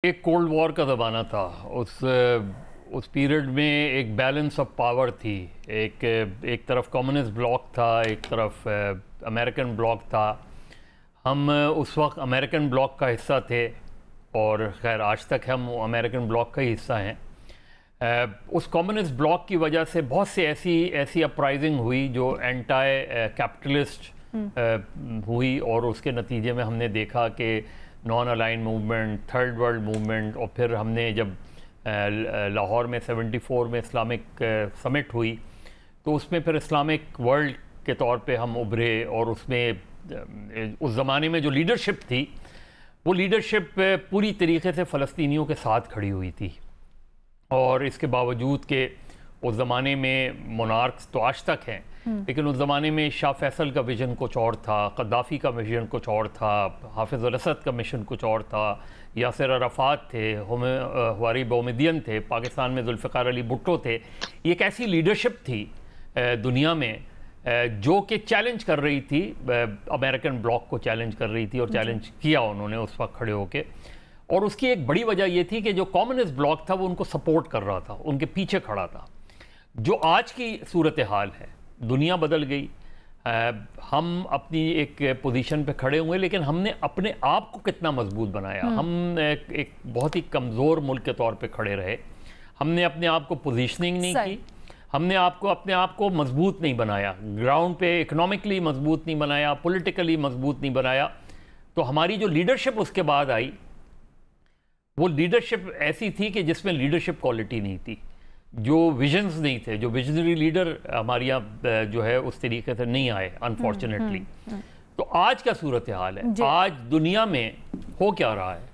एक cold war का ज़माना था। उस पीरियड में एक बैलेंस ऑफ पावर थी। एक तरफ कम्युनिस्ट ब्लॉक था, एक तरफ अमेरिकन ब्लॉक था। हम उस वक्त अमेरिकन ब्लॉक का हिस्सा थे और खैर आज तक हम अमेरिकन ब्लॉक का ही हिस्सा हैं। उस कम्युनिस्ट ब्लॉक की वजह से बहुत से ऐसी अपराइजिंग हुई जो एंटाई कैपिटलिस्ट हुई और उसके नतीजे में हमने देखा कि non align movement, third world movement, और फिर हमने जब लाहौर में 74 में इस्लामिक समिट हुई तो उसमें फिर इस्लामिक वर्ल्ड के तौर पे हम उभरे। और उसमें उस ज़माने में जो लीडरशिप थी वो लीडरशिप पूरी तरीके से फ़लस्तीनियों के साथ खड़ी हुई थी। और इसके बावजूद कि उस ज़माने में मोनार्क्स तो आज तक हैं, लेकिन उस ज़माने में शाह फैसल का विज़न कुछ और था, क़द्दाफ़ी का विज़न कुछ और था, हाफ़िज़ अल-असद का मिशन कुछ और था, यासिर अराफ़ात थे, हवारी बोमिदियन थे, पाकिस्तान में ज़ुल्फ़िकार अली भुट्टो थे। ये एक ऐसी लीडरशिप थी दुनिया में जो कि चैलेंज कर रही थी, अमेरिकन ब्लॉक को चैलेंज कर रही थी और चैलेंज किया उन्होंने उस वक्त खड़े होके। और उसकी एक बड़ी वजह ये थी कि जो कम्युनिस्ट ब्लॉक था वो उनको सपोर्ट कर रहा था, उनके पीछे खड़ा था। जो आज की सूरत हाल है, दुनिया बदल गई। हम अपनी एक पोजीशन पे खड़े हुए, लेकिन हमने अपने आप को कितना मजबूत बनाया। हम एक बहुत ही कमज़ोर मुल्क के तौर पे खड़े रहे। हमने अपने आप को पोजीशनिंग नहीं की, हमने अपने आप को मजबूत नहीं बनाया, ग्राउंड पे इकोनॉमिकली मजबूत नहीं बनाया, पॉलिटिकली मजबूत नहीं बनाया। तो हमारी जो लीडरशिप उसके बाद आई वो लीडरशिप ऐसी थी कि जिसमें लीडरशिप क्वालिटी नहीं थी, जो विजन्स नहीं थे, जो विजनरी लीडर हमारे यहाँ जो है उस तरीके से नहीं आए अनफॉर्चुनेटली। तो आज का सूरत हाल है, आज दुनिया में हो क्या रहा है,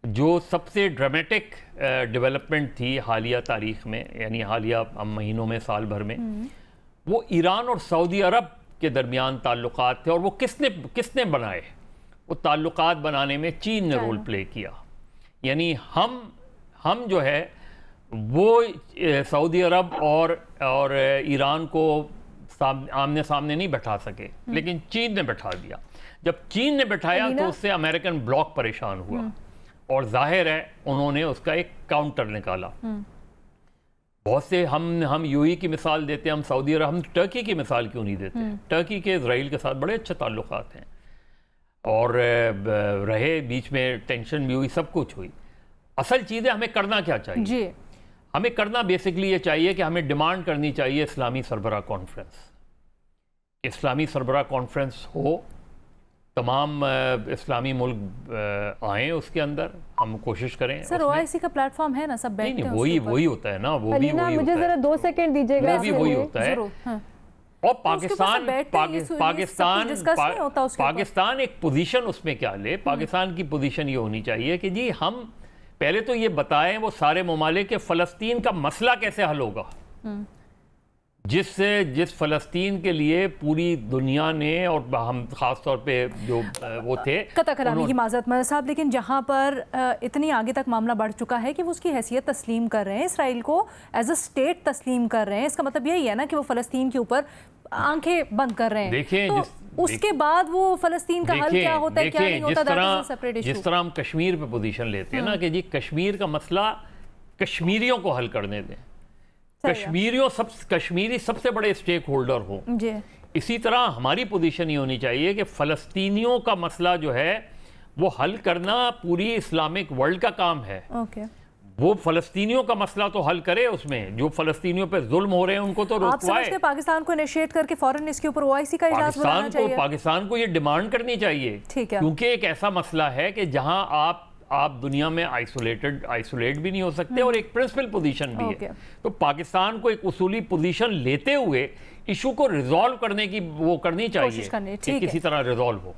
जो सबसे ड्रामेटिक डेवलपमेंट थी हालिया तारीख में, यानी हालिया महीनों में, साल भर में, वो ईरान और सऊदी अरब के दरमियान ताल्लुकात थे। और वो किसने बनाए? वो ताल्लुकात बनाने में चीन ने रोल प्ले किया। यानी हम जो है वो सऊदी अरब और ईरान को आमने सामने नहीं बैठा सके, लेकिन चीन ने बैठा दिया। जब चीन ने बैठाया तो उससे अमेरिकन ब्लॉक परेशान हुआ और जाहिर है उन्होंने उसका एक काउंटर निकाला। बहुत से हम यूएई की मिसाल देते हैं, हम सऊदी अरब, हम टर्की की मिसाल क्यों नहीं देते? टर्की के इजराइल के साथ बड़े अच्छे ताल्लुकात हैं और रहे, बीच में टेंशन भी हुई, सब कुछ हुई। असल चीज़ है हमें करना क्या चाहिए जी? हमें करना बेसिकली ये चाहिए कि हमें डिमांड करनी चाहिए इस्लामी सरबराह कॉन्फ्रेंस। इस्लामी सरबराह कॉन्फ्रेंस हो, तमाम इस्लामी मुल्क आएँ उसके अंदर, हम कोशिश करें। सर ओआईसी का प्लाटफॉर्म है ना, सब बैठते हैं। वही होता है ना, वो भी वही मुझे जरा 2 सेकंड दीजिएगा। वो भी वही होता है। और पाकिस्तान एक पोजीशन उसमें क्या ले? पाकिस्तान की पोजीशन ये होनी चाहिए कि जी हम पहले तो ये बताएं वो सारे ममालिक के फ़लस्तीन का मसला कैसे हल होगा, जिस फ़लस्तीन के लिए पूरी दुनिया ने, और हम ख़ास तौर पे जो वो थे, कतई करामी की माज़रत मदद साहब, लेकिन जहाँ पर इतनी आगे तक मामला बढ़ चुका है कि वो उसकी हैसियत तस्लीम कर रहे हैं, इसराइल को एज अ स्टेट तस्लीम कर रहे हैं। इसका मतलब यही है ना कि वो फ़लस्तीन के ऊपर आंखें बंद कर रहे हैं। देखिए तो उसके बाद वो फ़लस्तीन का हल क्या होता है, क्या नहीं होता? जिस तरह हम कश्मीर पे पोजीशन लेते हैं ना कि जी कश्मीर का मसला कश्मीरियों को हल करने दें, कश्मीरी सबसे बड़े स्टेक होल्डर हो। इसी तरह हमारी पोजीशन ये होनी चाहिए कि फ़लस्तीनियों का मसला जो है वो हल करना पूरी इस्लामिक वर्ल्ड का काम है। वो फ़लस्तीनियों का मसला तो हल करे, उसमें जो फ़लस्तीनियों पे जुल्म हो रहे हैं उनको तो रोकवाए। पाकिस्तान को इनिशिएट करके फौरन इसके ऊपर ओआईसी का इजलास बुलाना चाहिए। पाकिस्तान को ये डिमांड करनी चाहिए, क्योंकि एक ऐसा मसला है कि जहां आप दुनिया में आइसोलेट भी नहीं हो सकते और एक प्रिंसिपल पोजीशन भी है। तो पाकिस्तान को एक उसूली पोजीशन लेते हुए इशू को रिजॉल्व करने की वो करनी चाहिए कि किसी तरह रिजॉल्व हो।